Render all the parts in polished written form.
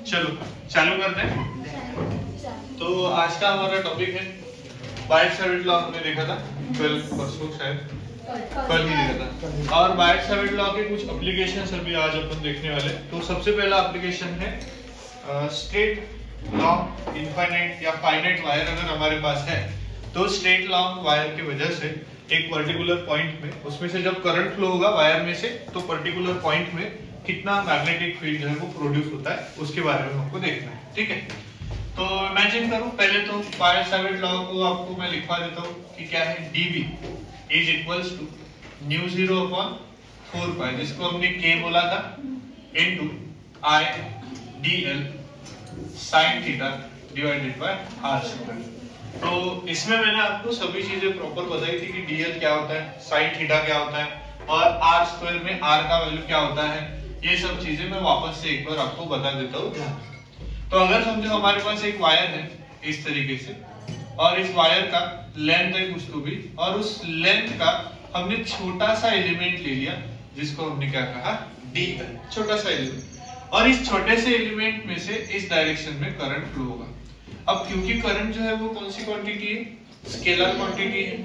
चलो चालू करते हैं। तो आज का हमारा टॉपिक है बायट-सैविट लॉ। हमने देखा था 12 परसों, शायद कल ही देखा था। और बायट-सैविट लॉ के कुछ एप्लीकेशंस अभी आज अपन देखने वाले। तो सबसे पहला एप्लीकेशन है स्ट्रेट लॉन्ग इनफाइनाइट या फाइनाइट वायर अगर हमारे पास है तो स्ट्रेट लॉन्ग वायर की वजह से एक पर्टिकुलर पॉइंट में उसमें से जब करंट फ्लो होगा वायर में से तो पर्टिकुलर पॉइंट में कितना मैग्नेटिक फील्ड जो है वो प्रोड्यूस होता है उसके बारे में हमको देखना है। ठीक है, तो इमेजिन करो पहले तो बायट-सैविट लॉ को आपको मैं लिखवा देता हूँ कि क्या है, dV is equals to mu 0 upon 4 pi, जिसको हमने k बोला था, into I dl sin theta divided by r square. तो इसमें मैंने आपको सभी चीजें प्रॉपर बताई थी कि dl क्या होता है, sin थीटा क्या होता है और r स्क्वायर में r का वैल्यू क्या होता है। ये सब चीजें मैं वापस से एक बार आपको बता देता हूँ। तो अगर समझो हमारे पास एक वायर है इस तरीके से और इस वायर का लेंथ है कुछ तो भी, और उस लेंथ का हमने छोटा सा एलिमेंट ले लिया जिसको हमने क्या कहा, d, छोटा सा एलिमेंट, और इस छोटे से एलिमेंट में से इस डायरेक्शन में करंट फ्लो होगा। अब क्योंकि करंट जो है वो कौन सी क्वांटिटी है, स्केलर क्वांटिटी है,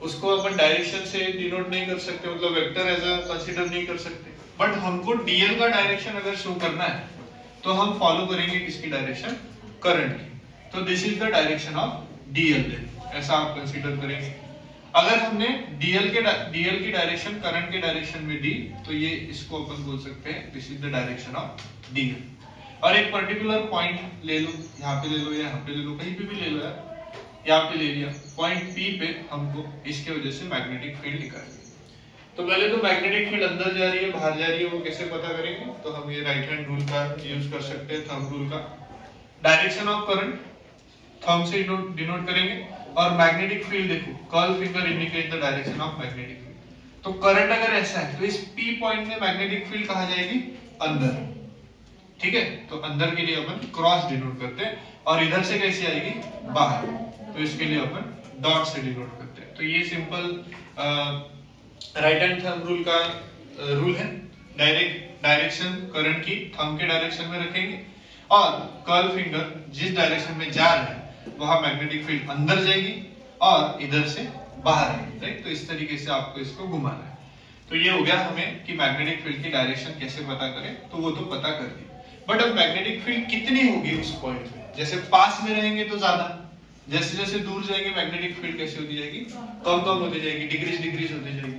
उसको अपन डायरेक्शन से डिनोट नहीं कर सकते, मतलब वेक्टर एज अ कंसीडर नहीं कर सकते। बट हमको dl का डायरेक्शन अगर शो करना है तो हम फॉलो करेंगे किसकी डायरेक्शन, करंट की। तो this is the direction of dl, ऐसा आप कंसीडर करेंगे। अगर हमने dl की डायरेक्शन करंट के डायरेक्शन में दी तो ये इसको अपन बोल सकते हैं this is the direction of dl। और एक पर्टिकुलर पॉइंट ले लो, यहाँ पे ले लो या यहाँ पे ले लो, कहीं पे भी ले लो यार, यहाँ पे ले लिया, पॉइंट P पे हमको इसके वजह से मैग्नेटिक फील्ड निकालनी है। तो पहले तो मैग्नेटिक फील्ड अंदर जा रही है बाहर जा रही है वो कैसे पता करेंगे, तो हम ये राइट हैंड रूल का यूज कर सकते हैं, थंब रूल का। डायरेक्शन ऑफ करंट थंब से डिनोट करेंगे, और मैग्नेटिक फील्ड देखो, curl finger indicate the direction of magnetic field. तो करंट अगर ऐसा है तो इस P पॉइंट में मैग्नेटिक फील्ड कहाँ जाएगी, अंदर। ठीक है, तो अंदर के लिए अपन क्रॉस डिनोट करते हैं, और इधर से कैसे आएगी, बाहर, तो इसके लिए अपन डॉट से डिनोट करते हैं। तो ये simple right hand thumb rule का रूल है। डायरेक्शन करंट की थंब के डायरेक्शन में रखेंगे, और कर्ल फिंगर जिस डायरेक्शन में जा रहा है वहां मैग्नेटिक फील्ड अंदर जाएगी और इधर से बाहर आएगी। राइट, तो इस तरीके से आपको इसको घुमाना है। तो ये हो गया हमें कि मैग्नेटिक फील्ड की डायरेक्शन कैसे पता करें, तो वो तो पता कर दी। बट अब मैग्नेटिक फील्ड कितनी होगी उस पॉइंट में, जैसे पास में रहेंगे तो ज्यादा, जैसे जैसे दूर जाएंगे मैग्नेटिक फील्ड कैसे होती जाएगी, कम कम होती जाएगी, डिक्रीज होती जाएगी।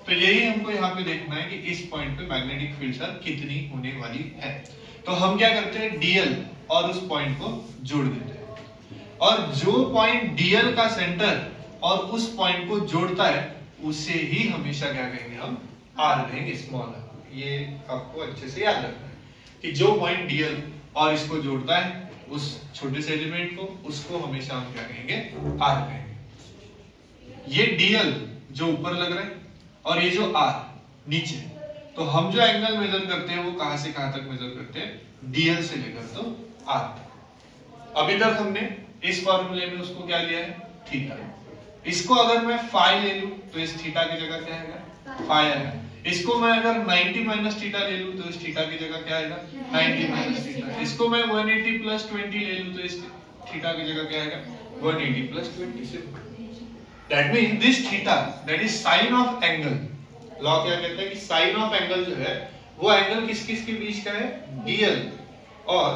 तो यही हमको यहाँ पे देखना है कि इस पॉइंट पे मैग्नेटिक फील्ड सर कितनी होने वाली है। तो हम क्या करते हैं, dl और उस पॉइंट को जोड़ देते हैं, और जो पॉइंट dl का सेंटर और उस पॉइंट को जोड़ता है उसे ही हमेशा क्या कहेंगे, हम r कहेंगे, स्मॉल r। ये आपको अच्छे से याद रखना है कि जो पॉइंट dl और इसको जोड़ता है उस छोटे से एलिमेंट को, उसको हमेशा हम क्या कहेंगे, r कहेंगे। ये dl जो ऊपर लग रहा है और ये जो r नीचे, तो हम जो एंगल मेजर करते हैं वो कहां से कहां तक मेजर करते हैं, dl से लेकर तो r। अभी तक हमने इस फॉर्मूले में उसको क्या लिया है, थीटा। इसको अगर मैं फाई ले लूं तो इस थीटा की जगह क्या आएगा, फाई आएगा। इसको मैं अगर 90 माइनस थीटा ले लूं तो इस थीटा की जगह क्या आएगा, 90 माइनस थीटा। इसको मैं 180 प्लस 20 ले लूं तो इस थीटा की जगह क्या आएगा, 180 प्लस 20 से। That means this theta, that is sin of angle. Law क्या कहता है कि sin of angle जो है वो एंगल किस किस के बीच का है, dl और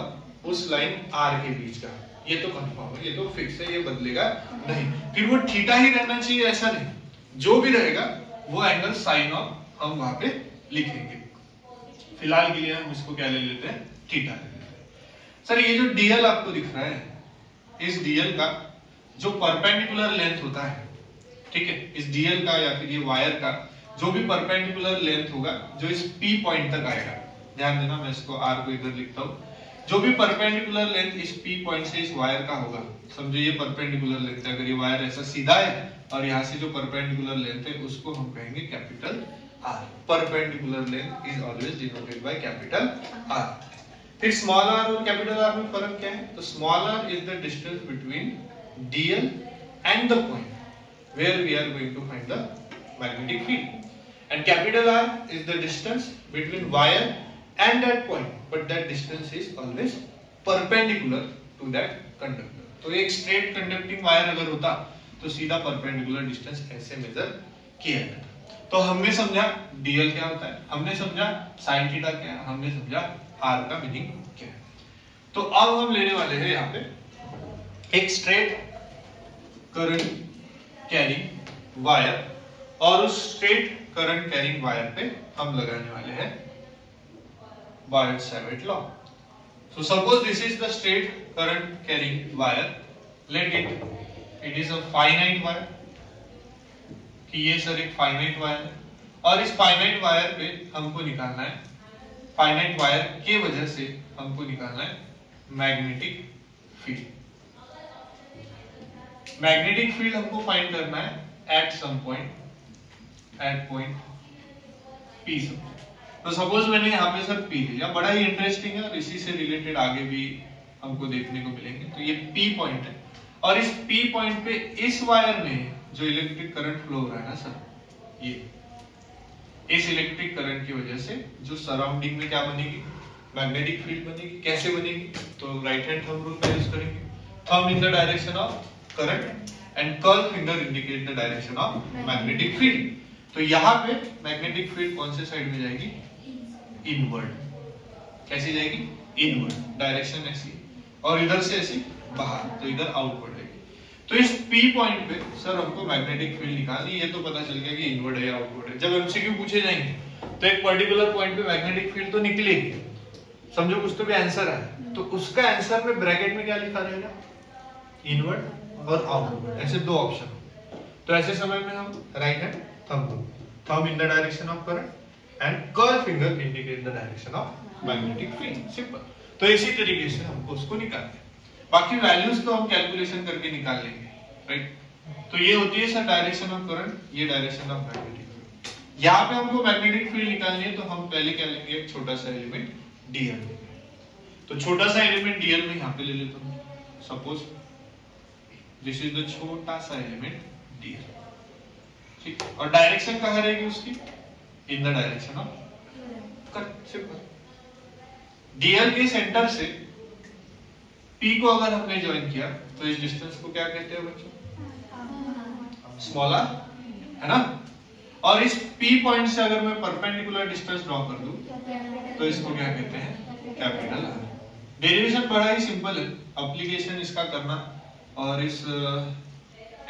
उस लाइन r के बीच का। ये तो कंफर्म है, ये तो फिक्स है, ये बदलेगा नहीं। फिर वो थीटा ही रहना चाहिए ऐसा नहीं, जो भी रहेगा वो एंगल sin of हम वहां पे लिखेंगे। फिलहाल के लिए हम इसको क्या ले लेते हैं, थीटा ले लेते हैं। सर ये जो dl आपको दिख रहा है, इस dl का जो परपेंडिकुलर लेंथ होता है, ठीक है, इस dl का या फिर ये वायर का जो भी परपेंडिकुलर लेंथ होगा जो इस P पॉइंट तक आएगा, ध्यान देना मैं इसको r को इधर लिखता हूँ, जो भी परपेंडिकुलर लेंथ इस P पॉइंट से इस वायर का होगा, समझो ये परपेंडिकुलर लेंथ है, अगर ये वायर ऐसा सीधा है और यहाँ से जो परपेंडिकुलर लेंथ है उसको हम कहेंगे capital R। Perpendicular length is always denoted by capital R। फिर स्मॉल r और कैपिटल R में फर्क क्या है, तो small r is the distance between dl and the point where we are going to find the magnetic field, and capital R is the distance between wire and that point, but that distance is always perpendicular to that conductor. तो एक straight conducting wire अगर होता तो सीधा perpendicular distance ऐसे major किया जाता। तो हमने समझा dl क्या होता है, हमने समझा sin थीटा क्या है, हमने समझा r का मीनिंग क्या है। तो अब हम लेने वाले हैं यहाँ पे एक स्ट्रेट करंट कैरिंग वायर और उस स्ट्रेट करंट कैरिंग वायर पे हम लगाने वाले हैं Biot-Savart law. So suppose this is the straight current carrying wire. Let it is a finite wire. कि ये सर एक finite wire है और इस finite wire पे हमको निकालना है, finite wire के वजह से हमको निकालना है magnetic field. Magnetic field हमको find करना है at some point, at point P से। तो सपोज मैंने यहाँ पे सर P लिया, बड़ा ही इंटरेस्टिंग है और इसी से रिलेटेड आगे भी हमको देखने को मिलेंगे। तो ये P पॉइंट है और इस P पॉइंट पे इस वायर में जो इलेक्ट्रिक करंट फ्लो हो रहा है ना सर, ये इस इलेक्ट्रिक करंट की वजह से जो सराउंडिंग में क्या बनेगी, मैग्नेटिक फील्ड बनेगी। कैसे बनेगी, तो राइट हैंड थंब रूल का यूज करेंगे, thumb in the direction of current and curl finger indicate the direction of magnetic field. तो यहाँ पे मैग्नेटिक फील्ड कौन से साइड में जाएगी, इनवर्ड। कैसी जाएगी, इनवर्ड, डायरेक्शन ऐसी और इधर से ऐसी बाहर, तो इधर आउटवर्ड आएगी। तो इस P पॉइंट पे सर हमको मैग्नेटिक फील्ड निकालनी, ये तो पता चल गया कि इनवर्ड है या आउटवर्ड है। जब एमसीक्यू पूछे जाएंगे तो एक पर्टिकुलर पॉइंट पे मैग्नेटिक फील्ड तो निकलेगी, समझो कुछ तो भी आंसर है, तो उसका आंसर में ब्रैकेट में क्या लिखा रहेगा, इनवर्ड और आउटवर्ड, ऐसे दो ऑप्शन। तो ऐसे समय में हम right hand thumb in the direction of current and curl finger indicate the direction of magnetic field, simple। तो इसी तरीके से हमको उसको निकालना है, बाकी वैल्यूज तो हम कैलकुलेशन करके निकाल लेंगे, राइट। तो ये होती है सर डायरेक्शन ऑफ करंट, ये डायरेक्शन ऑफ मैग्नेटिक फील्ड। यहाँ पे हमको मैग्नेटिक फील्ड निकालनी है तो हम पहले क्या लेंगे, एक छोटा सा एलिमेंट dl लेंगे। तो छोटा सा एलिमेंट dl में यहाँ पे ले लेता हूँ, सपोज दिस इज द छोटा सा एलिमेंट dl, ठीक। और डायरेक्शन कहाँ रहेगी उसकी, in the direction of current, simple. dl के सेंटर से p को अगर हमने ज्वाइन किया तो इस डिस्टेंस को क्या कहते हैं बच्चों, स्मॉल r, है ना। और इस p पॉइंट से अगर मैं परपेंडिकुलर डिस्टेंस ड्रॉ कर दूं तो इसको क्या कहते हैं, कैपिटल R। डेरिवेशन बड़ा ही सिंपल है, एप्लीकेशन इसका करना और इस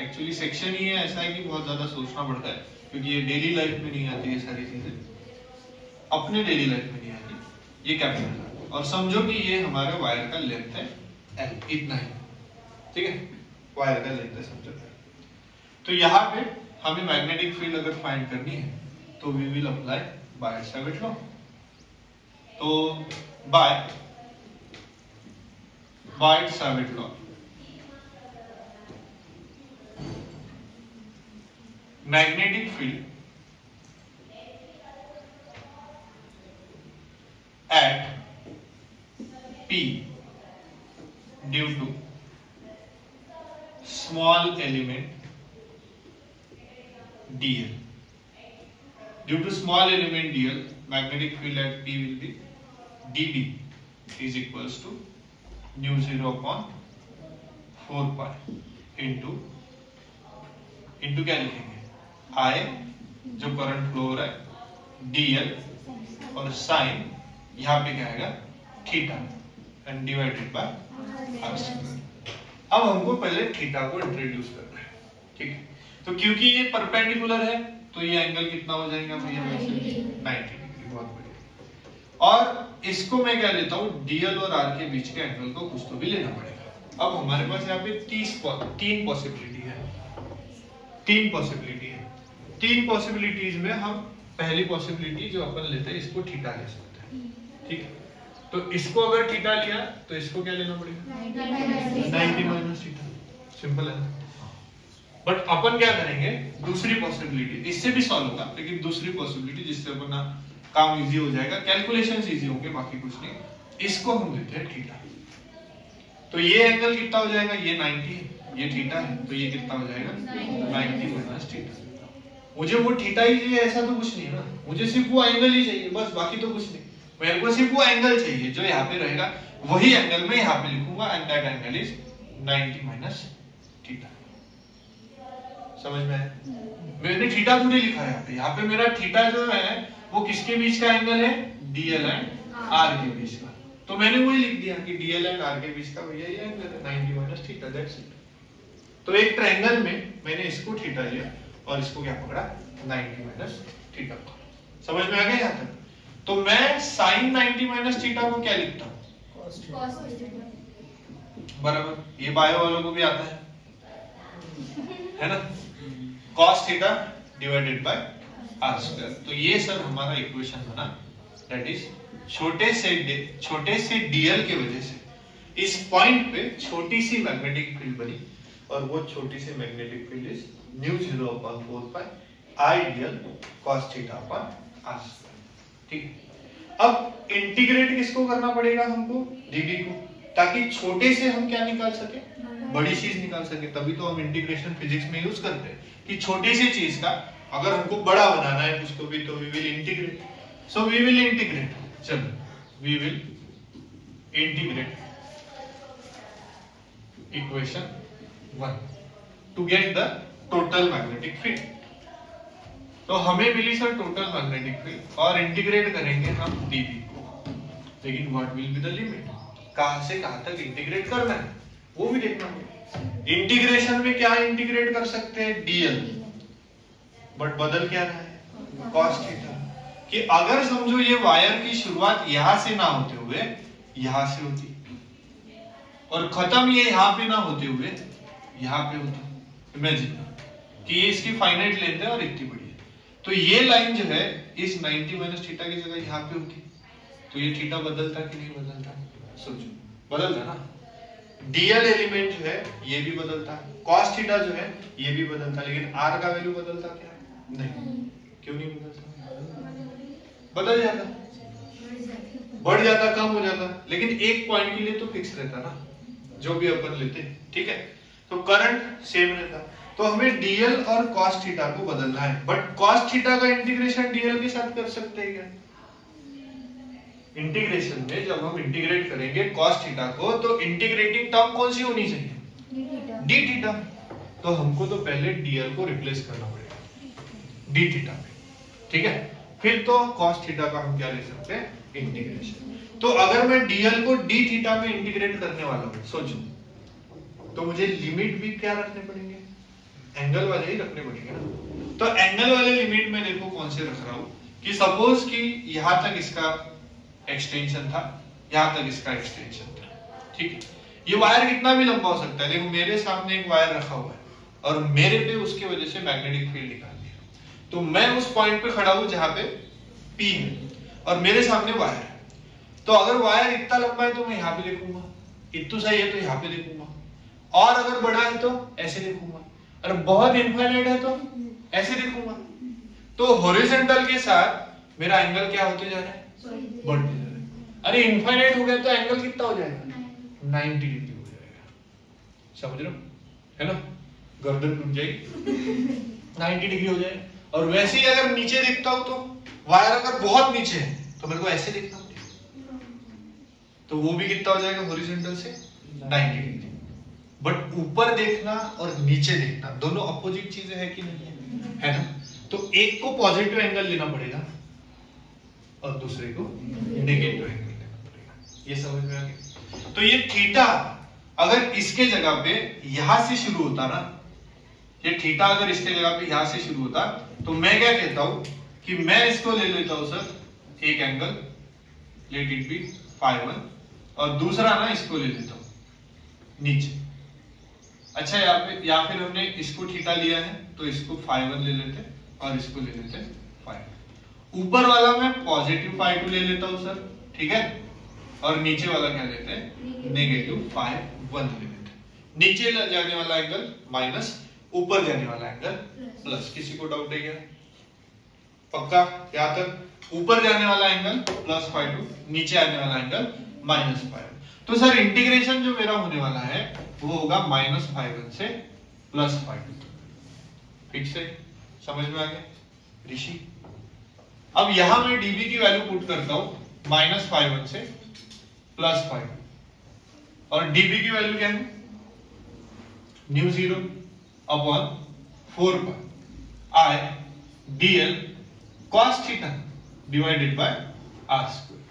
एक्चुअली सेक्शन ही है ऐसा है कि बहुत ज्यादा सोचना पड़ता है, क्योंकि ये डेली लाइफ में नहीं आती, ये सारी चीजें अपने डेली लाइफ में नहीं आती। ये कैपिटल है और समझो कि ये हमारे वायर का लेंथ है L, इतना ही, ठीक है, वायर का लेंथ है समझो। तो यहाँ पे हमें मैग्नेटिक फील्ड अगर फाइंड करनी है तो वी विल अप्लाई बायट-सावर्ट लॉ। तो बायट-सावर्ट law, magnetic field at P due to small element dl. Due to small element dl, magnetic field at P will be dB is equals to nu 0 upon 4 pi into क्या लिखेंगे, I जो current flow हो रहा है dl और sign यहाँ पे क्या आएगा, theta and divided by r square. अब हमको पहले थीटा को इंट्रोड्यूस करना है, ठीक है। तो क्योंकि ये परपेंडिकुलर है तो ये एंगल कितना हो जाएगा भैया, 90 डिग्री, बहुत बढ़िया। और इसको मैं क्या लेता हूँ, dl और r के बीच के एंगल को कुछ तो भी लेना पड़ेगा। अब हमारे पास यहाँ पे तीन पॉसिबिलिटी है, तीन पॉसिबिलिटीज में हम पहली पॉसिबिलिटी जो अपन लेते हैं इसको थीटा ले सकते हैं, ठीक है। तो इसको अगर थीटा लिया तो इसको क्या लेना पड़ेगा, 90 माइनस थीटा, सिंपल है। बट अपन क्या करेंगे, दूसरी पॉसिबिलिटी, इससे भी सॉल्व होगा लेकिन दूसरी पॉसिबिलिटी जिससे अपना काम इजी हो जाएगा, कैलकुलेशंस इजी होंगे, बाकी कुछ नहीं। इसको हम लेते हैं थीटा। तो ये एंगल कितना हो जाएगा, ये 90 है, ये थीटा है, तो ये कितना हो जाएगा 90 माइनस थीटा। मुझे वो थीटा ही चाहिए ऐसा तो कुछ नहीं है ना, मुझे सिर्फ वो एंगल ही चाहिए बस, बाकी तो कुछ नहीं। मेरे को सिर्फ वो एंगल चाहिए जो यहाँ पे रहेगा, वही एंगल मैं यहाँ पे लिखूंगा and that angle is 90 minus theta. समझ में आया? मैंने थीटा थोड़ी लिखा है यहाँ पे मेरा थीटा जो है वो किसके बीच का एंगल है, डीएल एंड आर के बीच का। तो मैंने वही लिख दिया कि डीएल एंड आर के बीच का भैया ये एंगल है 90 माइनस थीटा, दैट्स इट। तो एक ट्रायंगल में मैंने इसको थीटा लिया और इसको क्या पकड़ा, 90 माइनस थीटा। समझ में आ गया यहाँ तक? तो मैं साइन 90 माइनस थीटा को क्या लिखता हूँ, बराबर, ये बायो वालों को भी आता है ना, cos theta divided by r square. तो ये सर हमारा इक्वेशन बना, दैट इज छोटे से डीएल की वजह से इस पॉइंट पे छोटी सी मैग्नेटिक फील्ड बनी और वो छोटी सी magnetic field is mu 0/4 pi I DL cos theta upon R square. ठीक है, अब इंटीग्रेट किसको करना पड़ेगा हमको, डीडी को, ताकि छोटे से हम क्या निकाल सके, बड़ी चीज निकाल सके। तभी तो हम इंटीग्रेशन फिजिक्स में यूज करते हैं कि छोटी सी चीज का अगर हमको बड़ा बनाना है उसको भी, तो we will integrate. So we will integrate, चलो we will integrate equation 1 to get the total magnetic field. तो हमें मिली सर टोटल मैग्नेटिक फील्ड और इंटीग्रेट करेंगे हम डीबी को, लेकिन what will be the limit, कहां से कहां तक इंटीग्रेट करना है वो भी देखना होगा। इंटीग्रेशन में क्या इंटीग्रेट कर सकते हैं, डीएल, बट बदल क्या रहा है, cos थीटा। कि अगर समझो ये वायर की शुरुआत यहां से ना होते हुए यहां से होती और खत्म ये यहां पे ना होते हुए यहां पे होती, इमेजिन कि ये इसकी फाइनाइट लेंथ है और इतनी बड़ी है, तो ये लाइन जो है इस 90 माइनस थीटा की जगह यहां पे होती, तो ये थीटा बदलता कि नहीं बदलता, सोचो बदलता ना। डीएल एलिमेंट जो है ये भी बदलता है, cos थीटा जो है ये भी बदलता है, लेकिन आर का वैल्यू बदलता क्या है, नहीं। क्यों नहीं बदलता, बदल जाता, बढ़ जाता, कम हो जाता, लेकिन एक पॉइंट के लिए तो फिक्स रहता ना, जो भी अपन लेते हैं, ठीक है। तो करंट सेम रहता, तो हमें डीएल और cos थीटा को बदलना है, बट cos थीटा का इंटीग्रेशन डीएल के साथ कर सकते हैं क्या, इंटीग्रेशन में जब हम इंटीग्रेट करेंगे cos थीटा को तो इंटीग्रेटिंग टर्म कौन सी होनी चाहिए, डी थीटा। तो हमको तो पहले डीएल को रिप्लेस करना पड़ेगा डी थीटा पे, ठीक है, फिर तो cos थीटा का हम क्या ले सकते हैं, इंटीग्रेशन। तो अगर मैं डीएल को डी थीटा में इंटीग्रेट करने वाला हूं, सोचो, तो मुझे लिमिट भी क्या रखने पड़ेंगे, एंगल वाले ही रखने पड़ेंगे ना। तो एंगल वाले लिमिट में देखो कौन से रख रहा हूं, कि सपोज कि यहां तक इसका एक्सटेंशन था, यहां तक इसका एक्सटेंशन था, ठीक है। ये वायर कितना भी लंबा हो सकता है, देखो मेरे सामने एक वायर रखा हुआ है और मेरे पे उसकी वजह से मैग्नेटिक फील्ड निकाल दिया, तो मैं उस पॉइंट पे खड़ा हूं जहां पे P है और मेरे सामने वायर है। तो अगर वायर इतना लंबा है तो मैं यहाँ पे लिखूंगा, इतना सही है तो यहाँ पे लिखूंगा, और अगर बड़ा है तो ऐसे लिखूंगा, और बहुत इनफाइनाइट है तो ऐसे लिखूंगा। तो हॉरिजॉन्टल के साथ मेरा एंगल क्या होते जा रहा है, बढ़ते जा रहा है। अरे इनफाइनाइट हो गया तो एंगल कितना हो जाएगा, 90 डिग्री हो जाएगा, समझ रहे हो, है ना, गर्दन टूट जाएगी 90 डिग्री हो जाएगा। और वैसे ही अगर नीचे लिखता हूं तो वायर अगर बहुत नीचे है तो मेरे को ऐसे लिखना पड़ेगा, तो वो भी कितना हो जाएगा हॉरिजॉन्टल से 90 डिग्री। बट ऊपर देखना और नीचे देखना दोनों अपोजिट चीजें है कि नहीं है ना। तो एक को पॉजिटिव एंगल लेना पड़ेगा और दूसरे को नेगेटिव एंगल लेना पड़ेगा, ये समझ में आ गया। तो ये थीटा अगर इसके जगह पे यहां से शुरू होता ना, ये थीटा अगर इसके जगह पे यहां से शुरू होता, तो मैं क्या कहता हूं कि मैं इसको ले लेता हूं सर एक एंगल, लेट इट बी φ1, और दूसरा ना इसको ले लेता हूं नीचे। अच्छा, या फिर हमने इसको थीटा लिया है तो इसको φ1 ले लेते और इसको ले लेते φ2। ऊपर वाला मैं पॉजिटिव φ2 ले लेता हूं सर, ठीक है, और नीचे वाला क्या लेते हैं, नेगेटिव φ1 ले लेते हैं। नीचे जाने वाला एंगल माइनस, ऊपर जाने वाला एंगल प्लस। किसी को डाउट है क्या, पक्का, यहाँ तक ऊपर जाने वाला एंगल प्लस φ2, नीचे आने वाला एंगल माइनस φ1। तो सर इंटीग्रेशन जो मेरा होने वाला है वो होगा माइनस φ1 से प्लस φ2, ठीक से समझ में आ गया ऋषि। अब यहां मैं dB की वैल्यू पुट करता हूं, -φ1 से +φ2 और dB की वैल्यू क्या है μ0 upon 4 pi I dl cos theta divided by r square.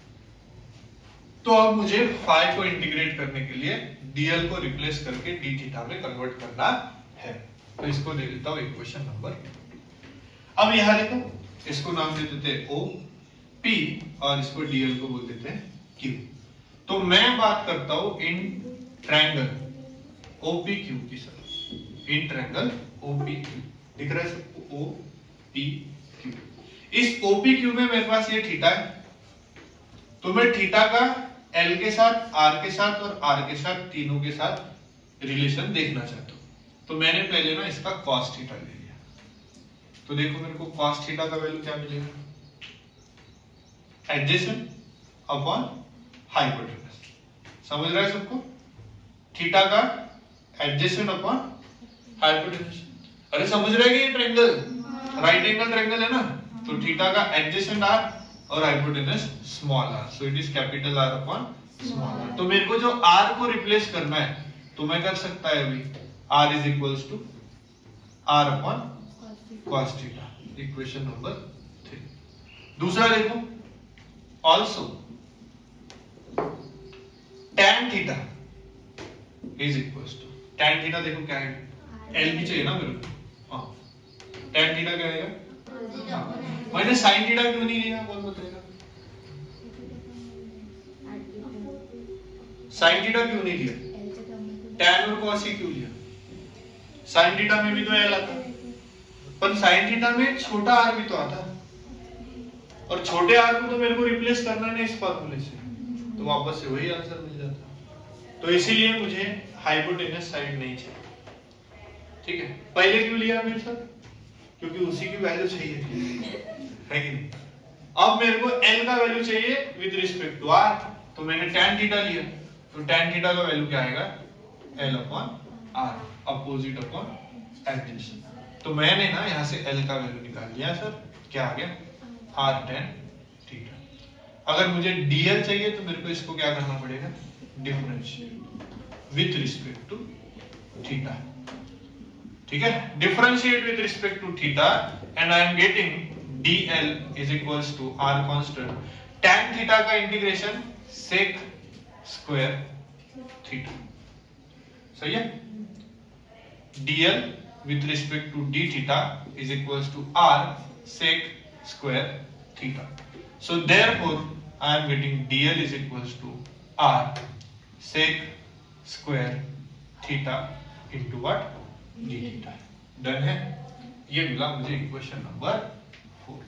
तो अब मुझे फाई को इंटीग्रेट करने के लिए dl को रिप्लेस करके d थीटा में कन्वर्ट करना है। तो इसको दे देता हूं इक्वेशन नंबर। अब यहां देखो, इसको नाम दे देते हैं O P और इसको dl को बोल देते हैं Q। तो मैं बात करता हूं इन ट्रायंगल OPQ की सर, इन ट्रायंगल OPQ दिख रहा है सबको OPQ। इस OPQ में मेरे पास ये थीटा है, तो मैं थीटा का L के साथ, R के साथ और R के साथ, तीनों के साथ रिलेशन देखना चाहता हूं। तो मैंने पहले ना इसका cos थीटा ले लिया। तो देखो मेरे को cos थीटा का वैल्यू क्या मिलेगा, एडजेसेंट अपॉन हाइपोटेनस। समझ रहा है सबको, थीटा का एडजेसेंट अपॉन हाइपोटेनस। अरे समझ रहे हैं कि ये ट्रायंगल राइट एंगल ट्रायंगल है ना, तो थीटा का एडजेसेंट r और hypotenuse small r, so it is capital R upon small r। तो मेरे को जो r को रिप्लेस करना है तो मैं कर सकता है अभी r is equals to r upon cos theta, equation number 3। दूसरा देखो, also tan theta is equals to, tan theta देखो क्या है, L भी चाहिए ना मेरे को, हाँ tan थीटा क्या आएगा, मैंने sin थीटा क्यों नहीं लिया, कौन बताएगा, sin थीटा क्यों नहीं लिया, tan और cos ही क्यों लिया, sin थीटा में भी तो L आता, पर sin थीटा में छोटा r भी तो आता, और छोटे r को तो मेरे को रिप्लेस करना नहीं इस फॉर्मूले से, तो वापस से वही आंसर मिल जाता। तो इसीलिए मुझे हाइपोटेनस साइड नहीं चाहिए, ठीक है। पहले क्यों लिया मेरे साथ, क्योंकि उसी की वैल्यू चाहिए है कि नहीं। अब मेरे को L का वैल्यू चाहिए विद रिस्पेक्ट टू R, तो मैंने tan थीटा लिया, तो tan थीटा का वैल्यू क्या आएगा, L upon R, opposite upon adjacent. तो मैंने ना यहाँ से L का वैल्यू निकाल लिया सर, क्या आ गया R tan थीटा। अगर मुझे dl चाहिए तो मेरे को इसको क्या करना पड़ेगा, differentiate with respect to theta, ठीक है, differentiate with respect to theta and I am getting dl is equals to r constant tan theta का इंटीग्रेशन sec स्क्वायर थीटा, सही है। dl with respect to d theta is equals to r sec square theta. So therefore I am getting dl is equals to r sec square theta into what, d theta. Done है, ये मिला मुझे equation number 4।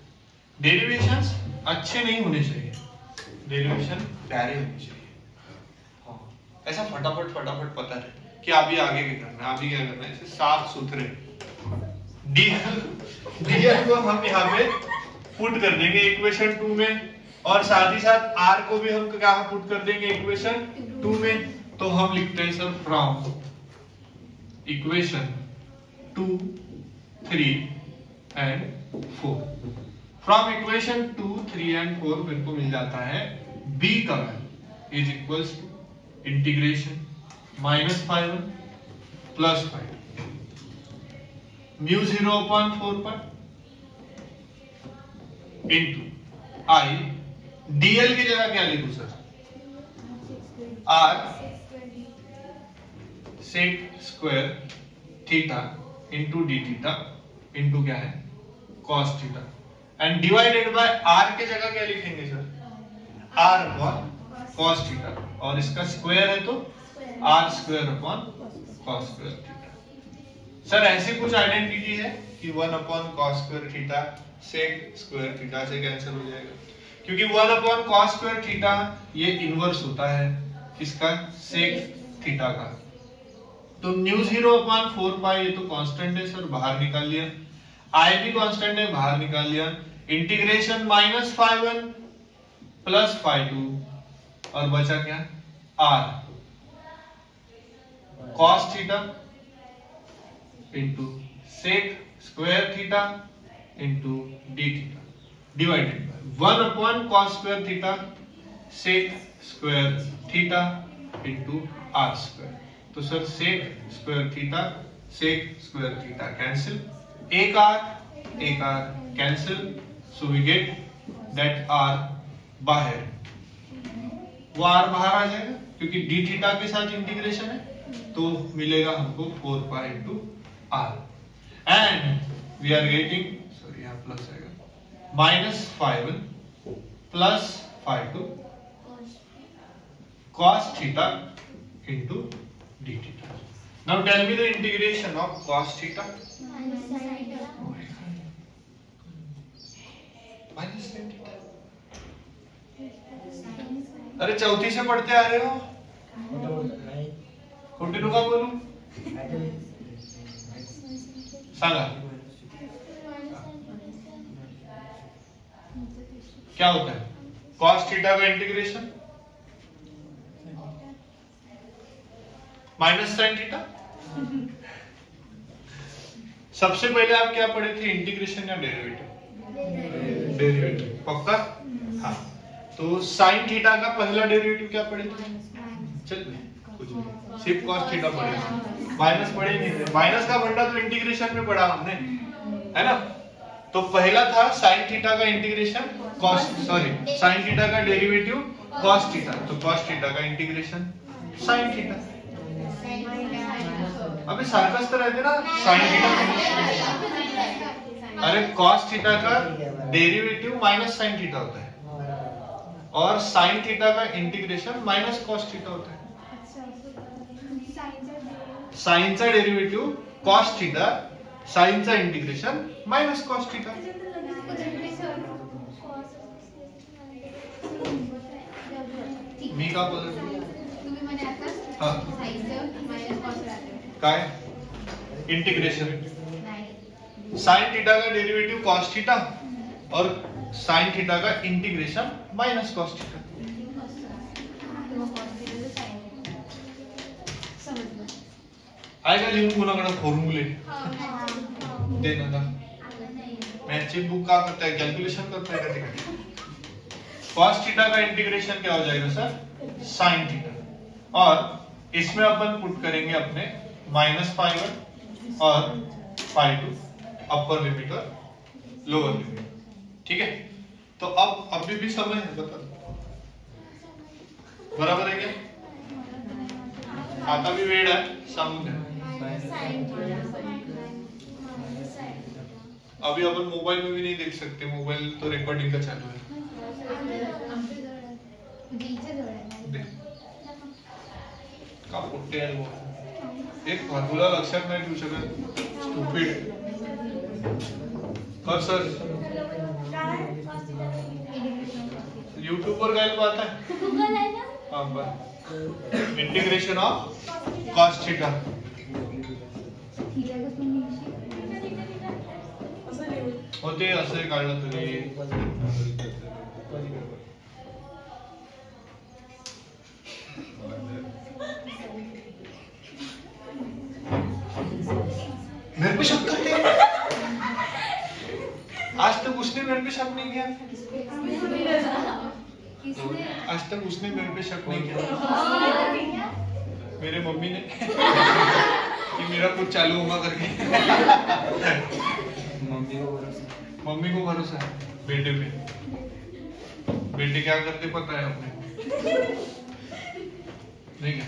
Derivations अच्छे नहीं होने चाहिए, derivation प्यारे होने चाहिए, हाँ ऐसा फटाफट फटाफट पता है कि अभी आगे क्या करना है, अभी क्या करना है, इसे साफ सुथरे dl को हम यहाँ पे पुट कर देंगे इक्वेशन 2 में, और साथ ही साथ r को भी हम कहाँ पुट कर देंगे इक्वेशन 2 में। तो हम लिखते हैं sir from equation 2, 3 and 4, from equation 2, 3 and 4 मेरे को मिल जाता है b का value is equals to integration -φ1 plus φ2 μ0 upon 4 pi into I dl की जगह क्या लिखूं sir, r sec square theta into d theta into क्या है cos theta and divided by r के जगह क्या लिखेंगे sir, r upon cos theta, और इसका स्क्वायर है तो r square upon cos square theta. Sir ऐसी कुछ आइडेंटिटी है कि 1 upon cos square theta sec square theta से कैंसिल हो जाएगा, क्योंकि 1 अपॉन cos स्क्वायर थीटा ये इनवर्स होता है इसका sec थीटा का। तो μ0 अपॉन 4 पाई ये तो कांस्टेंट है सर, बाहर निकाल लिया, I भी कांस्टेंट है, बाहर निकाल लिया, इंटीग्रेशन -φ1 प्लस φ2 और बचा क्या, r cos theta into sec square theta into d theta divided by 1 upon cos square theta sec square theta into R square. तो sir sec square theta cancel, एक R cancel, so we get that R बाहर, वो are बाहर आ जाएगा क्योंकि D theta के साथ integration है, तो मिलेगा हमको 4 pi into r and we are getting, sorry यहाँ प्लस आएगा, -5 plus 5 cos theta into d theta. Now tell me the integration of cos theta. Minus sin theta. अरे चौथी से पढ़ते आ रहे हो, खोटी नुका बोलू सांगा क्या होता है cos थीटा का इंटीग्रेशन माइनस साइन थीटा। सबसे पहले आप क्या पढ़े थे, इंटीग्रेशन या डेरिवेटिव? पक्का? हाँ, तो साइन थीटा का पहला डेरिवेटिव क्या पढ़े थे? चल सिर्फ cos थीटा पढ़े, माइनस पढ़े नहीं थे। माइनस का फंडा तो इंटीग्रेशन में पढ़ा हमने, है ना? तो पहला था साइन थीटा का इंटीग्रेशन साइन थीटा का डेरिवेटिव cos थीटा, तो cos थीटा का इंटीग्रेशन साइन थीटा। अबे सर्कस तो रहते ना, साइन थीटा, अरे cos थीटा का डेरिवेटिव माइनस साइन थीटा होता है और साइन थीटा का इंटीग्रेशन माइनस cos थीटा होता है। साइनचा डेरिवेटिव cos थीटा, साइनचा इंटीग्रेशन माइनस cos थीटा। मी का बोलत तुम्ही म्हणे आता साइनचं मायनस cos राहते काय इंटीग्रेशन साइन थीटा का डेरिवेटिव cos थीटा और साइन थीटा का इंटीग्रेशन माइनस cos थीटा। आएगा लिहून कोणाकडे फॉर्म्युले दे ना, मैथची बुक का करता है, कैलकुलेशन करता है कभी कभी। cos थीटा का इंटीग्रेशन क्या हो जाएगा सर, साइन थीटा, और इसमें अपन पुट करेंगे अपने -5 और 5 अपर लिमिट और लोअर लिमिट, ठीक है? तो अब अभी भी समय है, बता बराबर है क्या? आता भी वेळ आहे, सांगून द्या। अभी अपन मोबाइल में भी नहीं देख सकते, मोबाइल तो रिकॉर्डिंग का चालू है। का पोट्टे आहे वो, एक फॉर्म्युला लक्षात नाही ठेवू शकत, स्टुपिड। कर सर, यूट्यूब पर काय पाहता है? हाँ बस, इंटीग्रेशन ऑफ cos थीटा होते असे काढलं तरी मेरे पे शक करते हैं। आज तक उसने मेरे पे शक नहीं किया, आज तक उसने मेरे पे शक नहीं किया, मेरे मम्मी ने कि मेरा कुछ चालू होगा करके। मम्मी को भरोसा है बेटे पे, बेटे क्या करते पता है अपने, नहीं क्या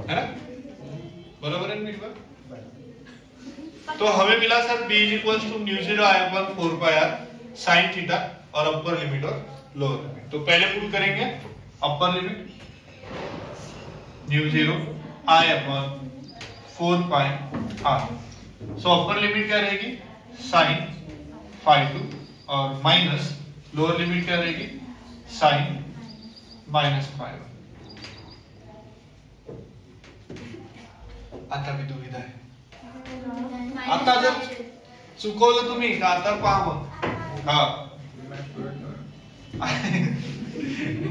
है ना? बराबर है मेरी बात? तो हमें मिला sir b equals to μ0 I/4 pi r sine theta और अपर लिमिट और लोअर लिमिट। तो पहले पुट करेंगे upper limit μ0 I/4 pi r, so upper limit क्या रहेगी साइन 5 और माइनस लोअर लिमिट क्या रहेगी साइन -5। आता भी दुविधा आहे, आता जर चुकवलं तुम्ही का आता पहा मग, हाँ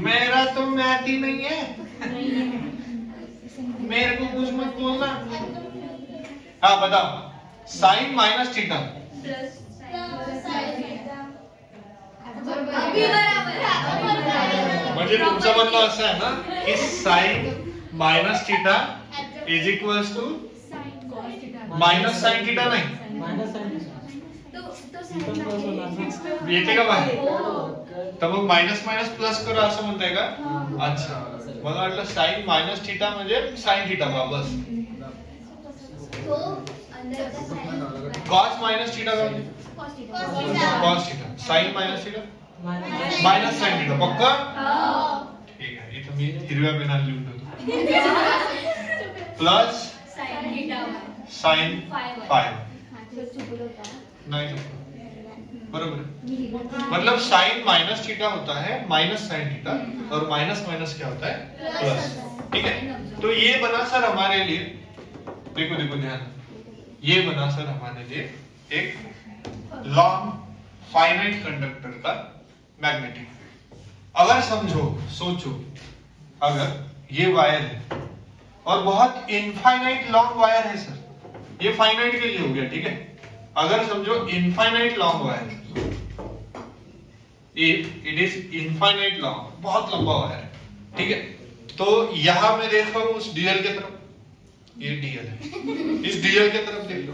मेरा तो मैथ ही नहीं है, मेरे को कुछ मत बोलना। हाँ बताओ, साइन माइनस थीटा म्हणजे तुमचं म्हणणं असं आहे ना की sine minus theta is equals to minus sine theta नाही येते का बाहेर? तर मग मायनस मायनस प्लस करा असं म्हणताय का? अच्छा, मला वाटलं साइन मायनस थीटा म्हणजे साइन थीटा बा बस. कॉस मायनस थीटा का म्हणजे cos theta. Sine minus theta minus sine theta. पक्का? ठीक आहे, इथं मी हिरव्या पेनाने लिहून देतो. प्लस साइन 5 नहीं बराबर. मतलब साइन माइनस थीटा होता है माइनस साइन थीटा और माइनस माइनस क्या होता है प्लस. ठीक है, तो ये बना सर हमारे लिए, देखो देखो ध्यान, ये बना सर हमारे लिए एक लॉन्ग फाइनाइट कंडक्टर का मैग्नेटिक फील्ड. अगर समझो सोचो, अगर ये वायर है और बहुत इनफाइनाइट लॉन्ग वायर है सर, ये फाइनाइट के लिए हो गया. ठीक है, अगर समझो infinite long wire, it is infinite long, बहुत लंबा वायर है. ठीक है, तो यहां मैं देख रहा हूं उस डीएल के तरफ, ये डीएल है, इस डीएल के तरफ देख लो.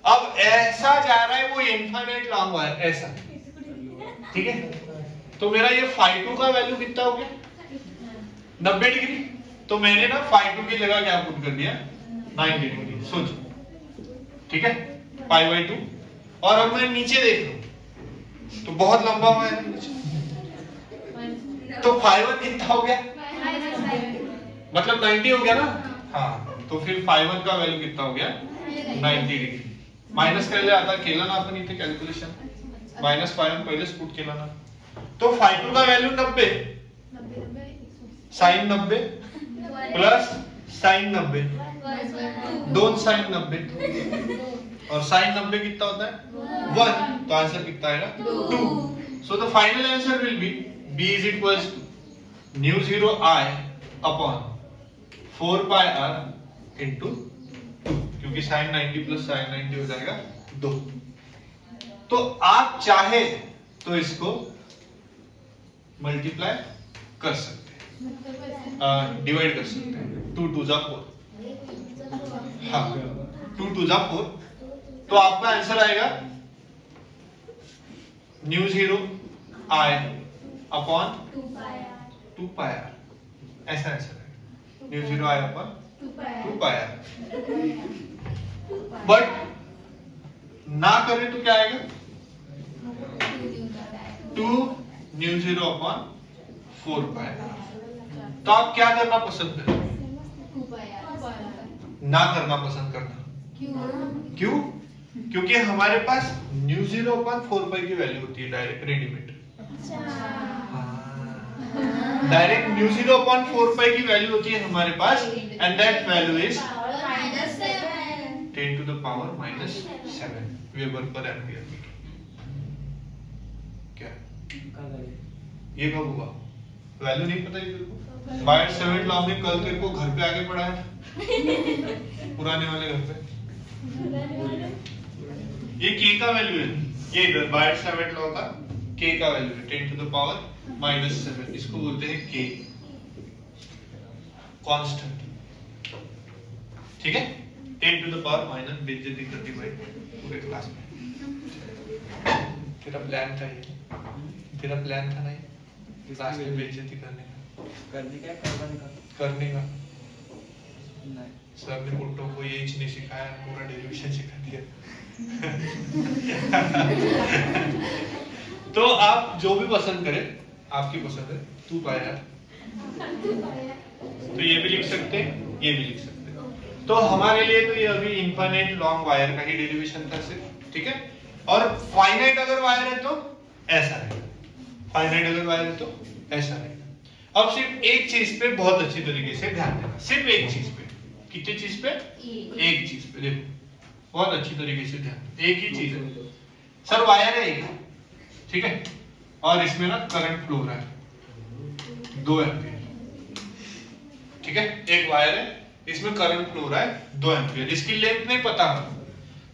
अब ऐसा जा रहा है वो इनफाइनाइट लॉन्ग वायर ऐसा. ठीक है, तो मेरा ये φ2 का वैल्यू कितना हो गया 90 डिग्री. तो मैंने ना φ2 की जगह क्या पुट कर दिया 90 डिग्री. सोचो, ठीक है, π/2. और अब मैं नीचे देख लूं तो बहुत लंबा हुआ है नीचे, तो φ1 कितना हो गया मतलब 90 हो गया ना. हाँ, तो फिर φ1 का वैल्यू कितना हो गया 90 डिग्री. माइनस करायला आता केला ना आपण इथे कॅल्क्युलेशन, माइनस φ1 पहिलेच पुट केला ना. तो φ2 का वैल्यू 90, साइन 90 प्लस साइन 90, दोन साइन 90 और साइन 90 कितना होता है 1. तो आंसर कितना आएगा 2. So the final answer will be b is equals to new 0 I upon 4 pi r into 2, क्योंकि साइन 90 प्लस साइन 90 हो जाएगा 2. तो आप चाहे तो इसको मल्टीप्लाई कर सकते हैं, डिवाइड कर सकते हैं. 2 2 जा 4. हाँ, 2 2 जा 4. तो आपका आंसर आएगा new 0 I upon 2 pi r. ऐसा आंसर है new 0 I upon 2 pi r. But ना करें तो क्या आएगा 2 न्यू 0 अपॉन 4 pi r. तो आप क्या करना पसंद करें? ना करना पसंद करना. क्यों? क्योंकि हमारे पास न्यू 0 अपॉन 4 pi की वैल्यू होती है direct readymade. Direct mu 0 upon 4 pi की वैल्यू होती है हमारे पास, and that value is 10 to the power minus 7 weber per ampere. क्या ये कब हुआ? वैल्यू नहीं पता तेरे को? बाय सेवेंथ लॉ में कल तेरे को घर पे आके पढ़ा है पुराने वाले घर पे. ये k का वैल्यू है, ये इधर बाय सेवेंथ लॉ का k का वैल्यू है 10 to the power minus 7. इसको बोलते हैं k कांस्टेंट. ठीक है, 10 to the power माइनस बेइज्जती करती भाई पूरे क्लास में. तेरा प्लान था ये, तेरा प्लान था नहीं क्लास में बेइज्जती करने का, करने का नहीं. सर ने पुट्टो को ये नहीं सिखाया, पूरा डेरिवेशन सिखा दिया. तो आप जो भी पसंद करें, आपकी पसंद है 2 pi r. तो ये भी लिख सकते हैं, ये भी लिख सकते हैं. तो हमारे लिए तो ये अभी इनफाइनाइट लॉन्ग वायर का ही डेरिवेशन था सिर्फ. ठीक है, और फाइनाइट अगर वायर है तो ऐसा रहेगा, फाइनाइट अगर वायर है तो ऐसा रहेगा. अब सिर्फ एक चीज पे बहुत अच्छी तरीके से ध्यान देना, सिर्फ एक चीज पे. कितनी चीज पे? एक चीज पे. देखो बहुत अच्छी तरीके से ध्यान, एक ही चीज है सर, वायर है एक, ठीक है, और इसमें ना करंट फ्लो रहा है 2 एम्पियर. ठीक है, एक वायर है, इसमें करंट फ्लो रहा है 2 एम्पियर. इसकी लेंथ नहीं पता,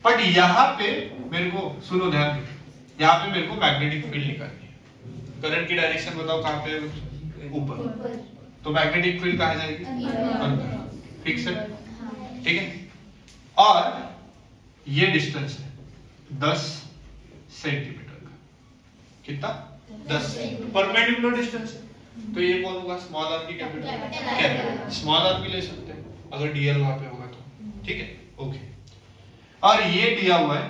बट यहाँ पे मेरे को सुनो ध्यान दो, यहाँ पे मेरे को मैग्नेटिक फील्ड निकालनी है. करंट की डायरेक्शन बताओ कहाँ पे, ऊपर, तो मैग्नेटिक फील्ड कहाँ जाएगी, अंदर, फिक्स है, ठीक है। और ये डिस्टेंस है 10 सेंटीमीटर का, कितना, 10 परपेंडिकुलर डिस्टेंस है, तो ये कौन होगा, स्मॉल आर की कैपिटल, स्मॉल आर भी ले सकते हैं अगर डीएल वहां पे होगा तो, ठीक है, ओके। और ये दिया हुआ है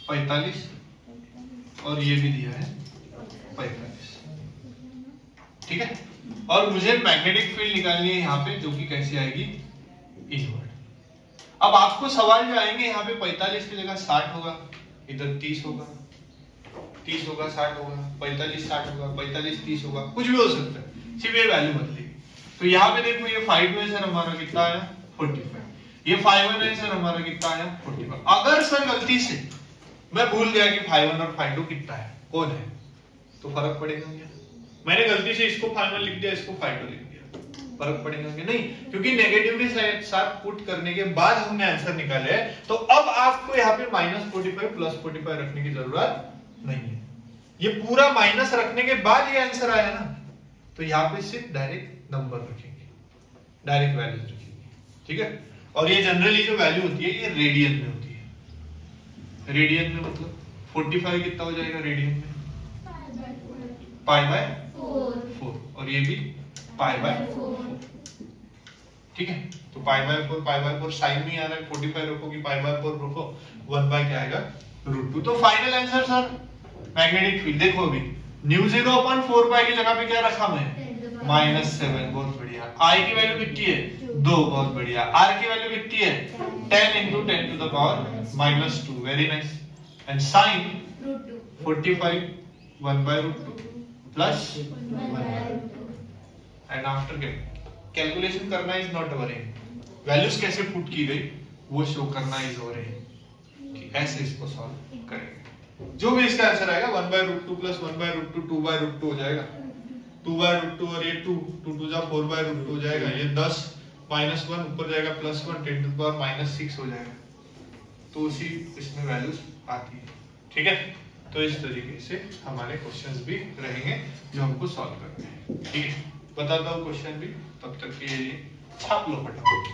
45 और ये भी दिया है 45, ठीक है। और मुझे मैग्नेटिक फील्ड निकालनी है यहाँ पे, जो कि कैसे आएगी, इनवर्ड। अब आपको सवाल जो आएंगे यहाँ पे 45 की जगह 60 होगा, इधर 30 होगा, 30 होगा 60 होगा, 45 60 होगा, 45 30 होगा, कुछ भी हो सकता है, सिर्फ ये वैल्यू बदलेगी। तो यहाँ पे देखो ये 5 में सर हमारा कितना आया, 45, ये 5 में सर हमारा कितना आया, 45। अगर सर गलती से मैं भूल गया कि 5 और 5 कितना है, कौन है, तो फर्क पड़ेगा क्या, मैंने गलती से इसको 5 लिख दिया, इसको 5 लिख दिया, फर्क पड़ेगा क्या, नहीं, क्योंकि नेगेटिव के साथ पुट करने के बाद हमने आंसर निकाले है, तो अब आपको यहाँ पे -45 +45 रखने की जरूरत नहीं है। ये पूरा माइनस रखने के बाद ये आंसर आया ना, तो यहाँ पे सिर्फ डायरेक्ट नंबर रखेंगे, डायरेक्ट वैल्यूज रखेंगे, ठीक है। और ये जनरली जो वैल्यू होती है ये रेडियन में होती है, रेडियन में मतलब 45 कितना हो जाएगा रेडियन में, π/4, और ये भी π/4, ठीक है। तो π/4 साइन में आ रहा है, 45 रखो कि π/4 रखो, 1 बाय क्या आएगा, √2। तो final answer sir magnetic field, देखो अभी ν0/4π की जगह पे क्या रखा मैं, -7, बहुत बढ़िया। I की वैल्यू कितनी है, 2, बहुत बढ़िया। R की वैल्यू कितनी है, 10 × 10⁻², very nice. And sine 45 1/√2 plus 1/√2। And after calculation करना is not our aim, values कैसे पुट की गई वो शो करना इज अवर एम, कि ऐसे इसको सॉल्व करेंगे। जो भी इसका आंसर आएगा 1/√2 प्लस 1/√2 2/√2 हो जाएगा, 2/√2 और ये 2 2 जा 4/√2 हो जाएगा, ये 10 -1 ऊपर जाएगा +1 10⁻⁻6 हो जाएगा। तो उसी इसमें वैल्यूज आती है, ठीक है। तो इस तरीके से हमारे क्वेश्चंस भी रहेंगे जो हमको सॉल्व करने हैं, ठीक है। बताता हूँ क्वेश्चन भी, तब तक के लिए छाप लो फटाफट।